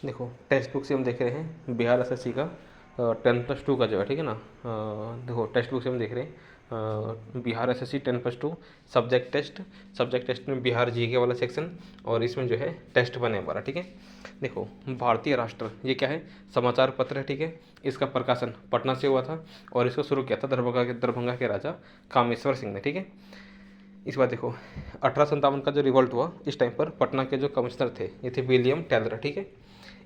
देखो text book से हम देख रहे हैं बिहार एसएससी का 10+2 का जो है, ठीक है ना। देखो टेक्स्ट बुक से हम देख रहे हैं बिहार एसएससी 10+2 सब्जेक्ट टेस्ट में बिहार जीके वाला सेक्शन, और इसमें जो है टेस्ट 1 है हमारा, ठीक है। देखो भारतीय राष्ट्र ये क्या है, समाचार पत्र है, ठीक है। इसका प्रकाशन पटना से हुआ था और इसको शुरू किया था दरभंगा के राजा कामेश्वर सिंह ने, ठीक है। इस बार देखो 1857 का जो रिवॉल्ट हुआ, इस टाइम पर पटना के जो कमिश्नर थे ये थे विलियम टेलर, ठीक है।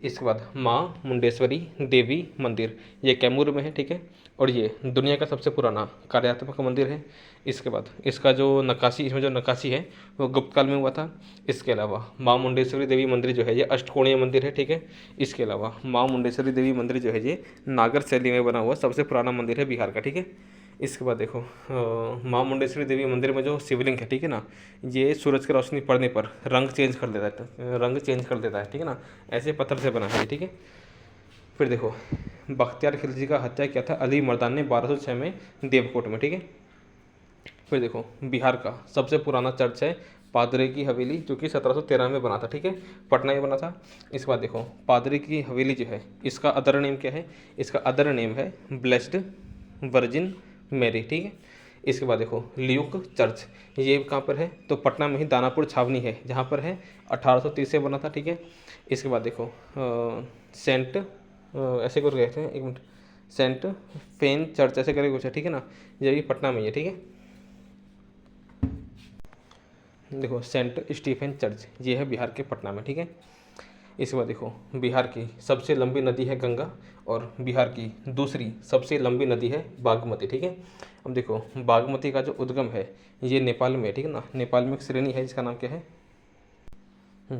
इसके बाद माँ मुंडेश्वरी देवी मंदिर, ये कैमूर में है, ठीक है। और ये दुनिया का सबसे पुराना कार्यात्मक मंदिर है। इसके बाद इसका जो नक्काशी, इसमें जो नक्काशी है वो गुप्त काल में हुआ था। इसके अलावा माँ मुंडेश्वरी देवी मंदिर जो है ये अष्टकोणीय मंदिर है, ठीक है। इसके अलावा माँ मुंडेश्वरी देवी मंदिर जो है ये नागर शैली में बना हुआ सबसे पुराना मंदिर है बिहार का, ठीक है। इसके बाद देखो माँ मुंडेश्वरी देवी मंदिर में जो शिवलिंग है, ठीक है ना, ये सूरज की रोशनी पड़ने पर रंग चेंज कर देता है, ठीक है ना। ऐसे पत्थर से बना है, ठीक है। फिर देखो बख्तियार खिलजी का हत्या किया था अली मर्दान ने 1206 में देवकोट में, ठीक है। फिर देखो बिहार का सबसे पुराना चर्च है पादरे की हवेली, जो कि 1713 में बना था, ठीक है। पटना में बना था। इसके बाद देखो पादरे की हवेली जो है इसका अदर नेम क्या है, इसका अदर नेम है ब्लेस्ड वर्जिन मैरी, ठीक है। इसके बाद देखो ल्यूक चर्च, ये कहाँ पर है, तो पटना में ही दानापुर छावनी है जहाँ पर है, 1830 से बना था, ठीक है। इसके बाद देखो सेंट ऐसे कर गए थे, एक मिनट, सेंट फेन चर्च ऐसे करके कुछ है, ठीक है ना, ये भी पटना में ही है, ठीक है। देखो सेंट स्टीफन चर्च ये है बिहार के पटना में, ठीक है। इसके बाद देखो बिहार की सबसे लंबी नदी है गंगा, और बिहार की दूसरी सबसे लंबी नदी है बागमती, ठीक है। अब देखो बागमती का जो उद्गम है ये नेपाल में, ठीक है ना। नेपाल में एक श्रेणी है जिसका नाम क्या है,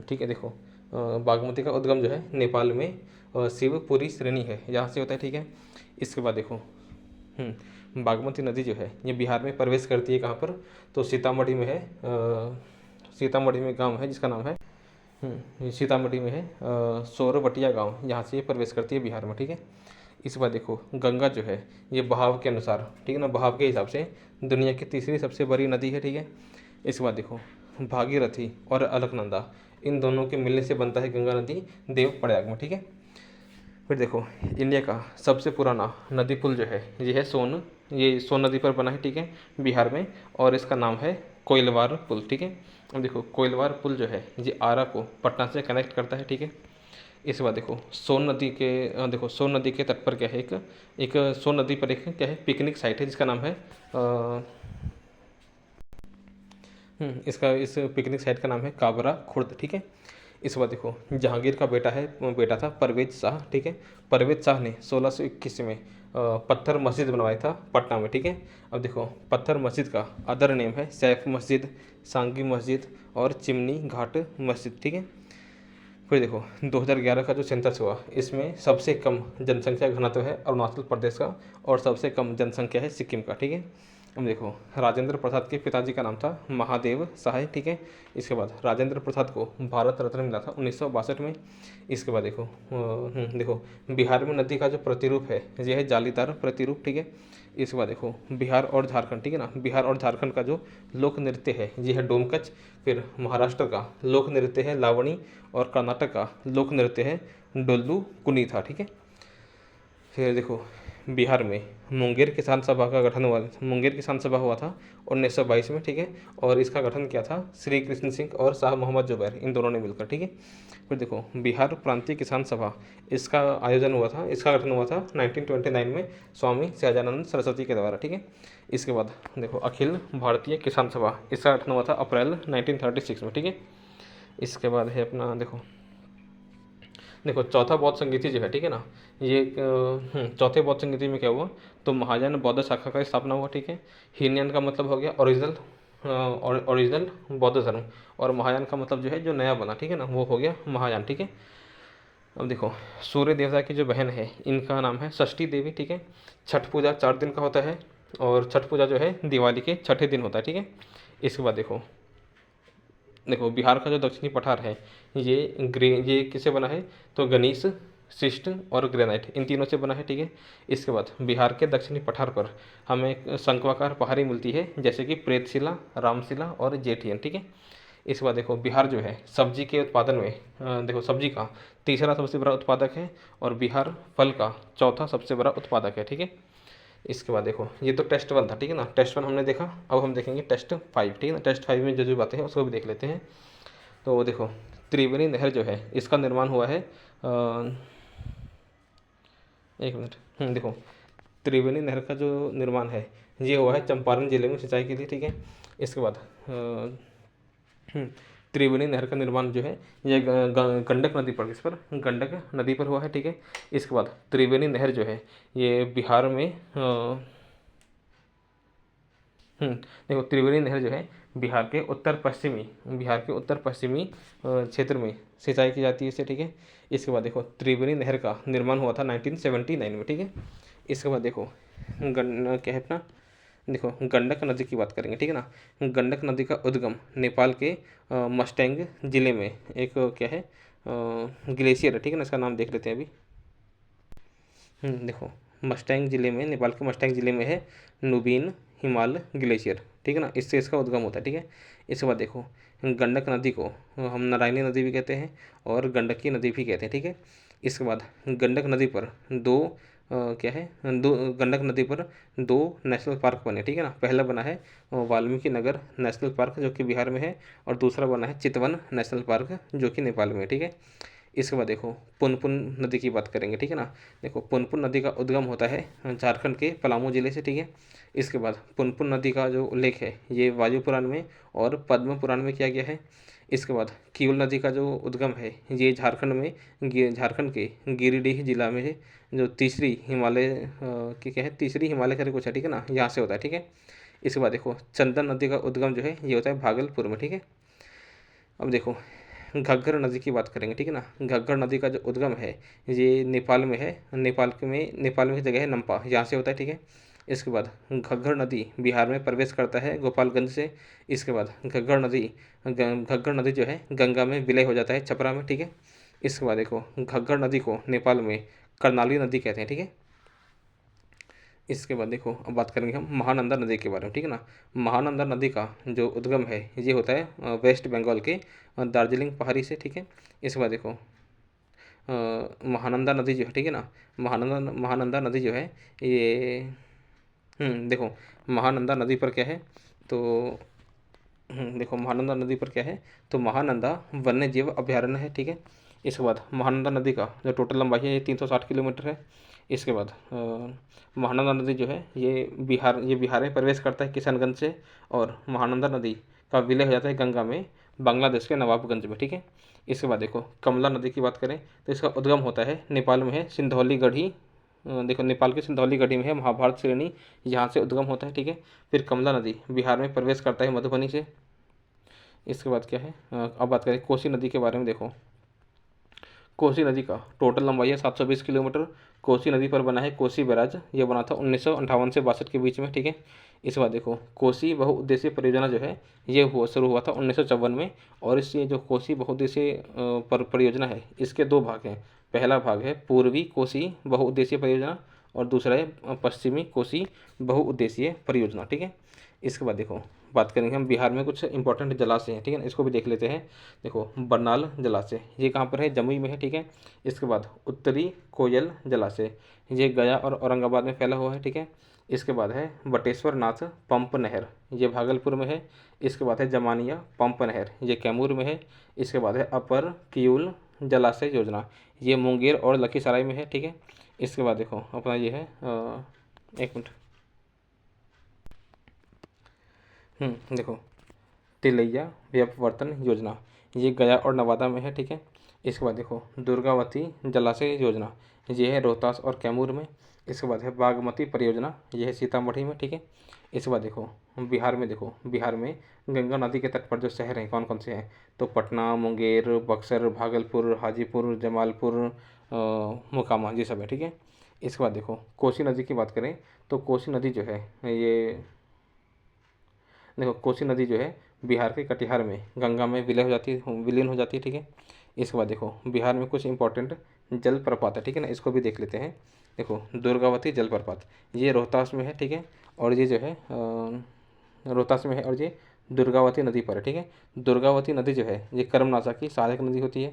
ठीक है। देखो बागमती का उद्गम जो है नेपाल में शिवपुरी श्रेणी है, यहाँ से होता है, ठीक है। इसके बाद देखो बागमती नदी जो है ये बिहार में प्रवेश करती है कहाँ पर, तो सीतामढ़ी में है। सीतामढ़ी में गांव है जिसका नाम है सीतामढ़ी में है सोरबटिया गांव, यहाँ से ये प्रवेश करती है बिहार में, ठीक है। इस बार देखो गंगा जो है ये बहाव के अनुसार, ठीक है ना, बहाव के हिसाब से दुनिया की तीसरी सबसे बड़ी नदी है, ठीक है। इसके बाद देखो भागीरथी और अलकनंदा इन दोनों के मिलने से बनता है गंगा नदी देव प्रयाग में, ठीक है। फिर देखो इंडिया का सबसे पुराना नदी पुल जो है ये है सोन, ये सोन नदी पर बना है, ठीक है, बिहार में, और इसका नाम है कोइलवार पुल, ठीक है। अब देखो कोइलवार पुल जो है ये आरा को पटना से कनेक्ट करता है, ठीक है। इसके बाद देखो सोन नदी के देखो सोन नदी के तट पर क्या है, एक सोन नदी पर एक क्या है पिकनिक साइट है जिसका नाम है इसका इस पिकनिक साइट का नाम है काबरा खुर्द, ठीक है। इस बार देखो जहांगीर का बेटा था परवेज शाह, ठीक है। परवेज शाह ने 1621 में पत्थर मस्जिद बनवाया था पटना में, ठीक है। अब देखो पत्थर मस्जिद का अदर नेम है सैफ मस्जिद, सांगी मस्जिद और चिमनी घाट मस्जिद, ठीक है। फिर देखो 2011 का जो सेंसस हुआ इसमें सबसे कम जनसंख्या घनत्व है अरुणाचल प्रदेश का, और सबसे कम जनसंख्या है सिक्किम का, ठीक है। अब देखो राजेंद्र प्रसाद के पिताजी का नाम था महादेव सहाय, ठीक है। इसके बाद राजेंद्र प्रसाद को भारत रत्न मिला था 1962 में। इसके बाद देखो बिहार में नदी का जो प्रतिरूप है यह है जालीदार प्रतिरूप, ठीक है। इसके बाद देखो बिहार और झारखंड, ठीक है ना, बिहार और झारखंड का जो लोक नृत्य है ये है डोमकच। फिर महाराष्ट्र का लोक नृत्य है लावणी, और कर्नाटक का लोक नृत्य है डोल्लू कुनीथा, ठीक है। फिर देखो बिहार में मुंगेर किसान सभा का गठन हुआ, मुंगेर किसान सभा हुआ था 1922 में, ठीक है। और इसका गठन किया था श्री कृष्ण सिंह और शाह मोहम्मद जुबैर इन दोनों ने मिलकर, ठीक है। फिर देखो बिहार प्रांतीय किसान सभा, इसका आयोजन हुआ था, इसका गठन हुआ था 1929 में स्वामी सहजानंद सरस्वती के द्वारा, ठीक है। इसके बाद देखो अखिल भारतीय किसान सभा, इसका गठन हुआ था अप्रैल 1936 में, ठीक है। इसके बाद है अपना देखो चौथा बौद्ध संगीति जो है, ठीक है ना, ये चौथे बौद्ध संगीति में क्या हुआ, तो महायान बौद्ध शाखा का स्थापना हुआ, ठीक है। हीनयान का मतलब हो गया ओरिजिनल बौद्ध धर्म, और महायान का मतलब जो है जो नया बना, ठीक है ना, वो हो गया महायान, ठीक है। अब देखो सूर्य देवता की जो बहन है इनका नाम है षष्ठी देवी, ठीक है। छठ पूजा 4 दिन का होता है, और छठ पूजा जो है दिवाली के छठे दिन होता है, ठीक है। इसके बाद देखो बिहार का जो दक्षिणी पठार है ये किससे बना है, तो गनीस शिष्ट और ग्रेनाइट इन तीनों से बना है, ठीक है। इसके बाद बिहार के दक्षिणी पठार पर हमें शंक्वाकार पहाड़ी मिलती है जैसे कि प्रेतशिला, रामशिला और जेठियन, ठीक है। इसके बाद देखो बिहार जो है सब्जी के उत्पादन में देखो सब्जी का तीसरा सबसे बड़ा उत्पादक है और बिहार फल का चौथा सबसे बड़ा उत्पादक है, ठीक है। इसके बाद देखो ये तो टेस्ट 1 था, ठीक है ना, टेस्ट 1 हमने देखा। अब हम देखेंगे टेस्ट 5, ठीक है ना। टेस्ट 5 में जो जो बातें हैं उसको भी देख लेते हैं। तो देखो त्रिवेणी नहर जो है इसका निर्माण हुआ है एक मिनट। देखो त्रिवेणी नहर का जो निर्माण है ये हुआ है चंपारण जिले में सिंचाई के लिए, ठीक है। इसके बाद त्रिवेणी नहर का निर्माण जो है ये गंडक नदी पर, किस पर, गंडक नदी पर हुआ है, ठीक है। इसके बाद त्रिवेणी नहर जो है ये बिहार में देखो त्रिवेणी नहर जो है बिहार के उत्तर पश्चिमी क्षेत्र में सिंचाई की जाती है इससे, ठीक है। इसके बाद देखो त्रिवेणी नहर का निर्माण हुआ था 1979 में, ठीक है। इसके बाद देखो क्या है अपना, देखो गंडक नदी की बात करेंगे, ठीक है ना। गंडक नदी का उद्गम नेपाल के मस्टैंग जिले में एक क्या है ग्लेशियर है, ठीक है ना। इसका नाम देख लेते हैं अभी। देखो मस्टैंग जिले में, नेपाल के मस्टैंग जिले में है नुबिन हिमाल ग्लेशियर, ठीक है ना। इससे इसका उद्गम होता है, ठीक है। इसके बाद देखो गंडक नदी को हम नारायणी नदी भी कहते हैं और गंडकी नदी भी कहते हैं, ठीक है। इसके बाद गंडक नदी पर दो क्या है, दो गंडक नदी पर 2 नेशनल पार्क बने, ठीक है ना। पहला बना है वाल्मीकि नगर नेशनल पार्क जो कि बिहार में है और दूसरा बना है चितवन नेशनल पार्क जो कि नेपाल में है, ठीक है। इसके बाद देखो पुनपुन नदी की बात करेंगे, ठीक है ना। देखो पुनपुन नदी का उद्गम होता है झारखंड के पलामू जिले से, ठीक है। इसके बाद पुनपुन नदी का जो उल्लेख है ये वायु पुराण में और पद्म पुराण में किया गया है। इसके बाद किउल नदी का जो उद्गम है ये झारखंड के गिरिडीह जिला में है, जो तीसरी हिमालय की क्या है, तीसरी हिमालय करके कुछ है, ठीक है ना, यहाँ से होता है, ठीक है। इसके बाद देखो चंदन नदी का उद्गम जो है ये होता है भागलपुर में, ठीक है। अब देखो घग्गर नदी की बात करेंगे, ठीक है ना। घग्गर नदी का जो उद्गम है ये नेपाल में है, नेपाल में जगह है नम्पा, यहाँ से होता है, ठीक है। इसके बाद घग्गर नदी बिहार में प्रवेश करता है गोपालगंज से। इसके बाद घग्गर नदी जो है गंगा में विलय हो जाता है छपरा में, ठीक है। इसके बाद देखो घग्गर नदी को नेपाल में कर्णाली नदी कहते हैं, ठीक है। इसके बाद देखो अब बात करेंगे हम महानंदा नदी के बारे में, ठीक है ना। महानंदा नदी का जो उद्गम है ये होता है वेस्ट बंगाल के दार्जिलिंग पहाड़ी से, ठीक है। इसके बाद देखो महानंदा नदी जो है, ठीक है ना, महानंदा नदी जो है ये देखो महानंदा नदी पर क्या है, तो देखो महानंदा नदी पर क्या है, तो महानंदा वन्य जीव अभ्यारण्य है, ठीक है। इसके बाद महानंदा नदी का जो टोटल लंबाई है ये 360 किलोमीटर है। इसके बाद महानंदा नदी जो है ये बिहार में प्रवेश करता है किशनगंज से और महानंदा नदी का विलय हो जाता है गंगा में बांग्लादेश के नवाबगंज में, ठीक है। इसके बाद देखो कमला नदी की बात करें तो इसका उद्गम होता है नेपाल में है सिंधौली गढ़ी, देखो नेपाल के सिंधौली गढ़ी में है महाभारत श्रेणी, यहाँ से उद्गम होता है, ठीक है। फिर कमला नदी बिहार में प्रवेश करता है मधुबनी से। इसके बाद क्या है, अब बात करें कोसी नदी के बारे में। देखो कोसी नदी का टोटल लंबाई है 720 किलोमीटर। कोसी नदी पर बना है कोसी बैराज, ये बना था 1958 से 62 के बीच में, ठीक है। इसके बाद देखो कोसी बहुउद्देशीय परियोजना जो है ये शुरू हुआ था 1954 में और इस ये जो कोसी बहुउद्देशीय परियोजना है इसके 2 भाग हैं। पहला भाग है पूर्वी कोसी बहुउद्देशीय परियोजना और दूसरा है पश्चिमी कोसी बहुउद्देशीय परियोजना, ठीक है। इसके बाद देखो बात करेंगे हम बिहार में कुछ इंपॉर्टेंट जलाशय हैं, ठीक है ना, इसको भी देख लेते हैं। देखो बरनाल जलाशय ये कहाँ पर है, जमुई में है, ठीक है। इसके बाद उत्तरी कोयल जलाशय ये गया और औरंगाबाद में फैला हुआ है, ठीक है। इसके बाद है बटेश्वर नाथ पंप नहर ये भागलपुर में है। इसके बाद है जमानिया पंप नहर ये कैमूर में है। इसके बाद है अपर किउल जलाशय योजना ये मुंगेर और लखीसराय में है, ठीक है। इसके बाद देखो अपना ये है एक मिनट, देखो तिलैया व्यपवर्तन योजना ये गया और नवादा में है, ठीक है। इसके बाद देखो दुर्गावती जलाशय योजना ये है रोहतास और कैमूर में। इसके बाद है बागमती परियोजना ये है सीतामढ़ी में, ठीक है। इसके बाद देखो बिहार में गंगा नदी के तट पर जो शहर हैं कौन कौन से हैं, तो पटना, मुंगेर, बक्सर, भागलपुर, हाजीपुर, जमालपुर, मोकामा ये सब है, ठीक है। इसके बाद देखो कोसी नदी की बात करें तो कोसी नदी जो है ये देखो कोसी नदी जो है बिहार के कटिहार में गंगा में विलीन हो जाती है, ठीक है। इसके बाद देखो बिहार में कुछ इंपॉर्टेंट जलप्रपात है, ठीक है ना, इसको भी देख लेते हैं। देखो दुर्गावती जलप्रपात ये रोहतास में है, ठीक है। और ये जो है रोहतास में है और ये दुर्गावती नदी पर है, ठीक है। दुर्गावती नदी जो है ये कर्मनाशा की सहायक नदी होती है।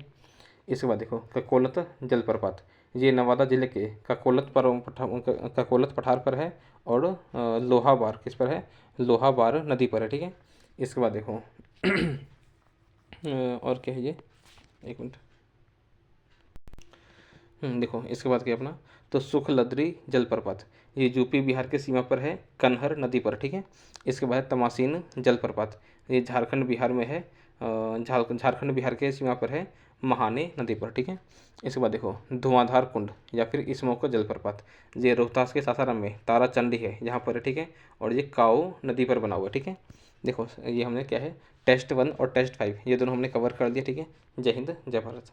इसके बाद देखो ककोलत जलप्रपात, ये नवादा जिले के ककोलत पठार पर है और लोहाबार किस पर है, लोहाबार नदी पर है, ठीक है। इसके बाद देखो और क्या है ये, एक मिनट। देखो इसके बाद क्या अपना, तो सुखलद्री जलप्रपात, ये यूपी बिहार के सीमा पर है, कनहर नदी पर, ठीक है। इसके बाद तमासीन जलप्रपात, ये झारखंड बिहार में है, झारखंड बिहार के सीमा पर है, महाने नदी पर, ठीक है। इसके बाद देखो धुआंधार कुंड या फिर स्मोक जलप्रपात, ये रोहतास के सासाराम में ताराचंडी है यहाँ पर है, ठीक है। और ये काऊ नदी पर बना हुआ है, ठीक है। देखो ये हमने क्या है, टेस्ट 1 और टेस्ट 5 ये दोनों हमने कवर कर दिया, ठीक है। जय हिंद जय भारत।